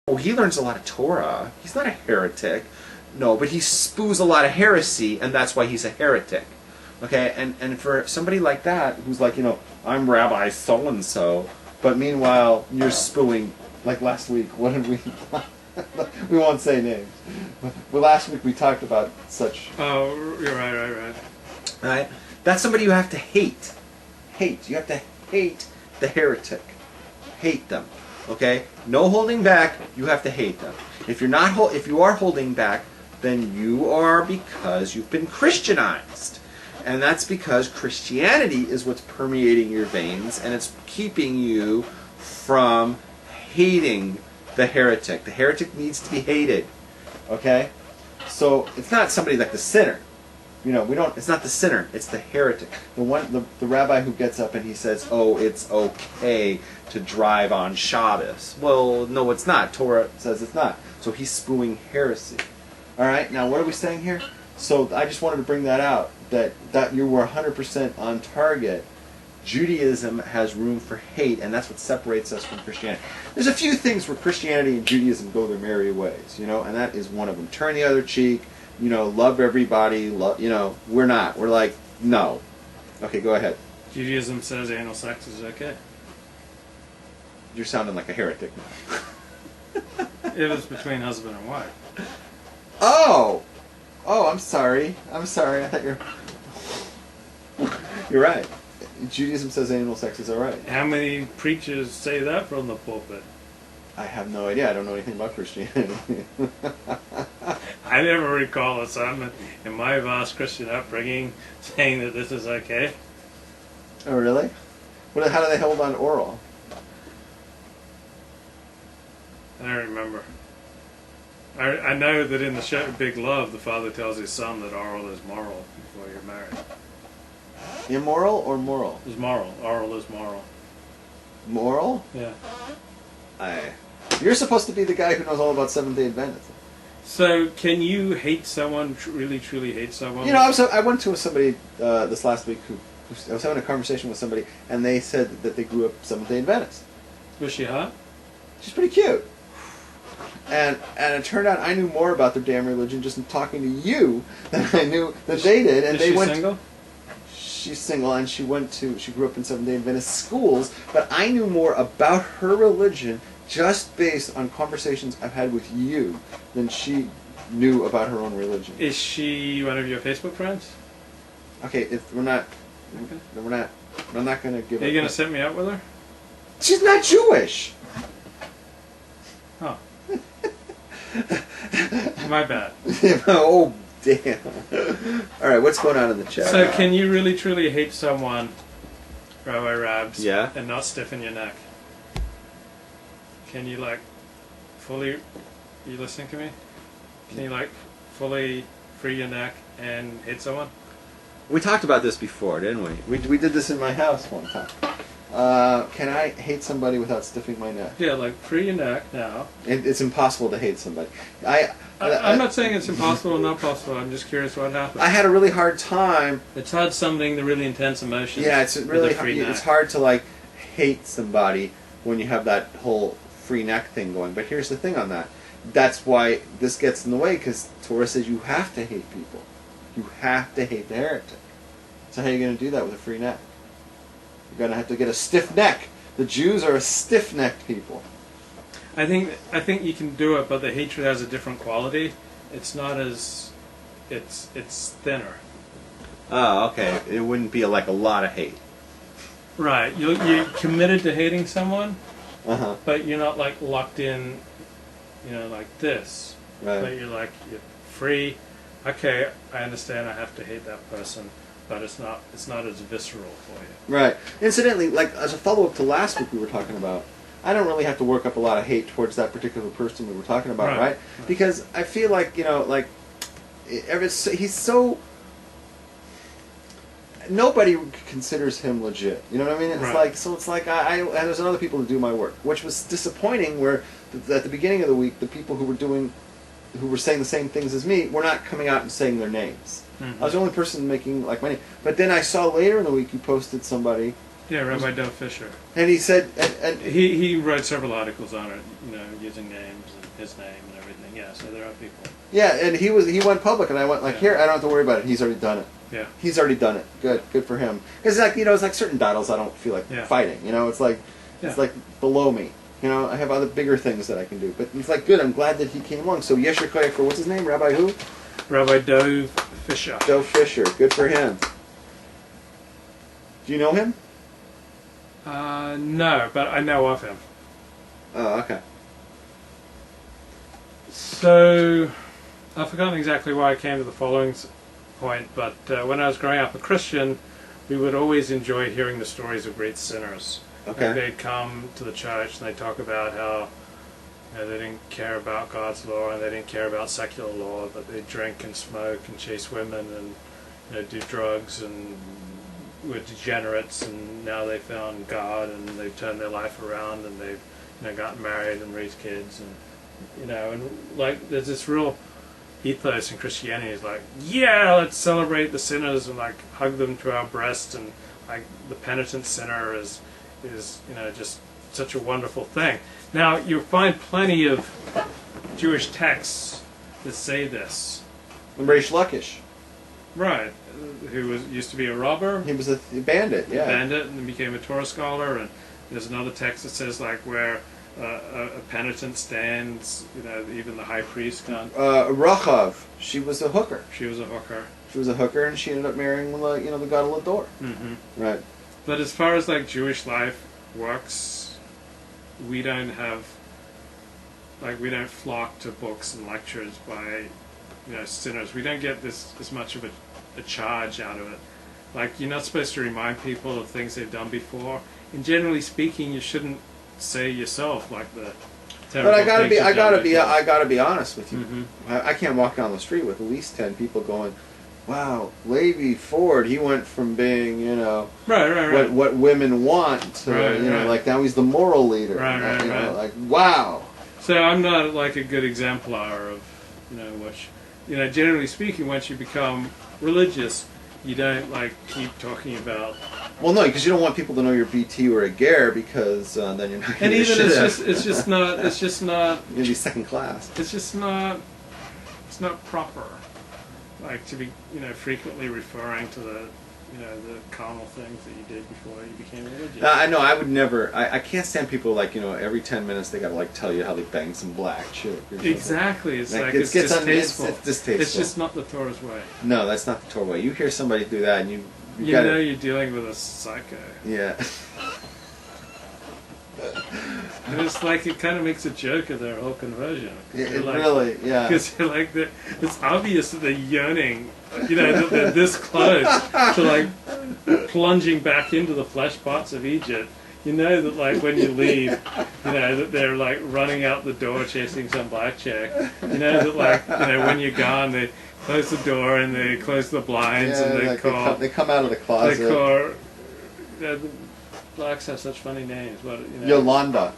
Oh, he learns a lot of Torah. He's not a heretic. No, but he spews a lot of heresy, and that's why he's a heretic. Okay, and for somebody like that, who's like, I'm Rabbi so-and-so, but meanwhile, you're spewing, like last week, what did we... we won't say names. But last week we talked about such... Oh, you're right. Right? That's somebody you have to hate. Hate. You have to hate the heretic. Hate them. Okay? No holding back. You have to hate them. If you're not, if you are holding back, then you are because you've been Christianized. And that's because Christianity is what's permeating your veins, and it's keeping you from hating the heretic. The heretic needs to be hated. Okay? So it's not somebody like the sinner. It's not the sinner, it's the heretic. The rabbi who gets up and he says, oh, it's okay to drive on Shabbos. Well, no, it's not. Torah says it's not. So he's spewing heresy. Alright, now what are we saying here? So I just wanted to bring that out, that you were 100% on target. Judaism has room for hate, and that's what separates us from Christianity. There's a few things where Christianity and Judaism go their merry ways, and that is one of them. Turn the other cheek, love everybody, we're not. We're like, no. Okay, go ahead. Judaism says anal sex is okay. You're sounding like a heretic now. It was between husband and wife. Oh, I'm sorry. I thought you're right. Judaism says anal sex is alright. How many preachers say that from the pulpit? I have no idea. I don't know anything about Christianity. I never recall a sermon in my vast Christian upbringing saying that this is okay. Oh, really? How do they hold on oral? I don't remember. I know that in the show Big Love, the father tells his son that oral is moral before you're married. Immoral or moral? It's moral. Oral is moral. Moral? Yeah. You're supposed to be the guy who knows all about Seventh-day Adventism. So, can you hate someone, really, truly hate someone? I went to somebody this last week I was having a conversation with somebody, and they said that they grew up Seventh-day Adventist. Was she hot? She's pretty cute. And it turned out I knew more about their damn religion just in talking to you than I knew that they did. And is she single? She's single, and she grew up in Seventh-day Adventist schools, but I knew more about her religion just based on conversations I've had with you than she knew about her own religion. Is she one of your Facebook friends? Okay, if we're not, I'm not going to give. Are you going to set me up with her? She's not Jewish. Oh. My bad. Oh, damn. All right, what's going on in the chat? So, can you really truly hate someone, Rabbi Rabs, yeah, and not stiffen your neck? Can you, fully... You listening to me? Can you, fully free your neck and hit someone? We talked about this before, didn't we? We did this in my house one time. Can I hate somebody without stiffing my neck? Yeah, free your neck now. It's impossible to hate somebody. I'm not saying it's impossible or not possible. I'm just curious what happened. I had a really hard time. It's hard summoning the really intense emotions. Yeah, it's really hard. It's hard to hate somebody when you have that whole free neck thing going. But here's the thing on that. That's why this gets in the way, because Torah says you have to hate people. You have to hate the heretic. So how are you going to do that with a free neck? You're going to have to get a stiff neck. The Jews are a stiff-necked people. I think you can do it, but the hatred has a different quality. It's not as... It's thinner. Oh, okay. It wouldn't be a lot of hate. Right. You're committed to hating someone, uh-huh, but you're not locked in, like this. Right. But you're free. Okay, I understand I have to hate that person, but it's not as visceral for you. Right. Incidentally, as a follow-up to last week we were talking about, I don't really have to work up a lot of hate towards that particular person we were talking about, right? Because I feel he's so... Nobody considers him legit. You know what I mean? It's there's other people to do my work, which was disappointing. Where at the beginning of the week, the people who were saying the same things as me were not coming out and saying their names. Mm-hmm. I was the only person making my name. But then I saw later in the week you posted somebody Yeah, Rabbi Dov Fisher. And he said, and He wrote several articles on it, using names and his name and everything. Yeah, so there are people. yeah, and he went public, and I went like, Yeah. here, I don't have to worry about it. He's already done it. Yeah. He's already done it. Good for him. Because it's like certain battles I don't feel like Yeah. fighting. It's like Yeah. it's like below me. I have other bigger things that I can do. But he's like, good. I'm glad that he came along. So Yesher Koyach for what's his name? Rabbi who? Rabbi Dov Fisher. Joe Fisher. Good for him. Do you know him? No, but I know of him. Oh, okay. So, I've forgotten exactly why I came to the following point, but when I was growing up a Christian, we would always enjoy hearing the stories of great sinners. Okay. Like they'd come to the church and they'd talk about how they didn't care about God's law and they didn't care about secular law, but they'd drink and smoke and chase women and do drugs and were degenerates, and now they found God and they've turned their life around and they've gotten married and raised kids, and like there's this real ethos in Christianity is like, yeah, let's celebrate the sinners and like hug them to our breast, and like the penitent sinner is just such a wonderful thing. Now you'll find plenty of Jewish texts that say this. Reish Lakish. Right, who used to be a robber. He was a bandit, yeah. Bandit, and then became a Torah scholar. And there's another text that says like where a penitent stands, even the high priest can't. Rachav, she was a hooker. She was a hooker. She was a hooker, and she ended up marrying the god Lador. Mm-hmm. Right. But as far as like Jewish life works, we don't flock to books and lectures by sinners. We don't get as much of a charge out of it. Like, you're not supposed to remind people of things they've done before. And generally speaking, you shouldn't say yourself like the terrible But I gotta things be you've done before. honest with you. Mhm. I can't walk down the street with at least 10 people going, "Wow, Levi Ford, he went from being Right. what women want to Right. like now he's the moral leader." Right. Like wow. So I'm not like a good exemplar of which generally speaking, once you become religious, you don't like keep talking about. Well, no, because you don't want people to know you're BT or a Ger, because then you're not. And even it's just not. You're gonna be second class. It's just not. It's not proper, like to be frequently referring to the the carnal things that you did before you became religious. I know. I would never. I can't stand people like every 10 minutes they gotta like tell you how they banged some black chick. Exactly. It's like it's it's distasteful. It's distasteful. It's just not the Torah's way. No, that's not the Torah way. You hear somebody do that, and you know you're dealing with a psycho. Yeah. And it's like it kind of makes a joke of their whole conversion. Really, yeah. Because you're like, it's obvious that they're yearning, that they're this close to like plunging back into the flesh pots of Egypt. You know that like when you leave, that they're like running out the door chasing some black chick. You know that like when you're gone, they close the door and they close the blinds and they like they come out of the closet. They call. Blacks have such funny names. What Yolanda,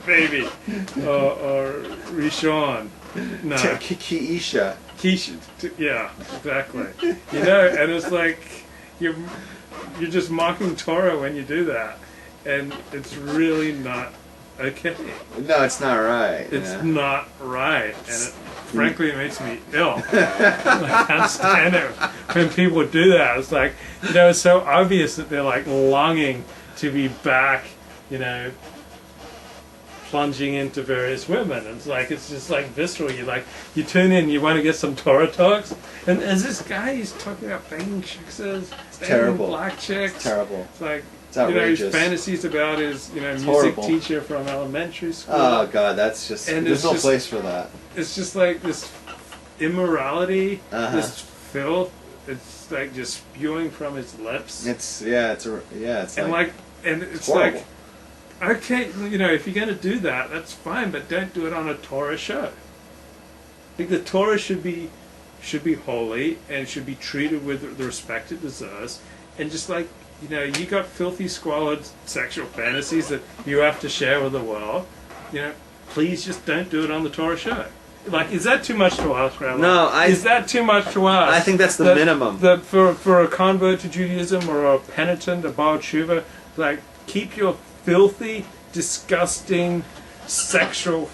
baby, or Rishon, no, Keisha, yeah, exactly. And it's like you're just mocking Torah when you do that, and it's really not okay. No, it's not right. It's not right, and frankly, it makes me ill. I can't stand it when people do that. It's like, it's so obvious that they're like longing to be back, plunging into various women. It's just like visceral. You tune in, you want to get some Torah talks, and as this guy, he's talking about banging chicks, terrible, black chicks. It's terrible. It's like. It's outrageous. His fantasies about his, music horrible. teacher from elementary school. Oh God, that's just. And there's no place for that. It's just like this immorality, this filth. It's like just spewing from his lips. It's it's horrible. like, okay, if you're gonna do that, that's fine, but don't do it on a Torah show. Like the Torah should be holy and should be treated with the respect it deserves, and just like. You got filthy, squalid sexual fantasies that you have to share with the world. Please just don't do it on the Torah show. like, is that too much to ask, Rabbi? No, is that too much to ask? I think that's the minimum. That for a convert to Judaism or a penitent, a Baal Tshuva, like, keep your filthy, disgusting, sexual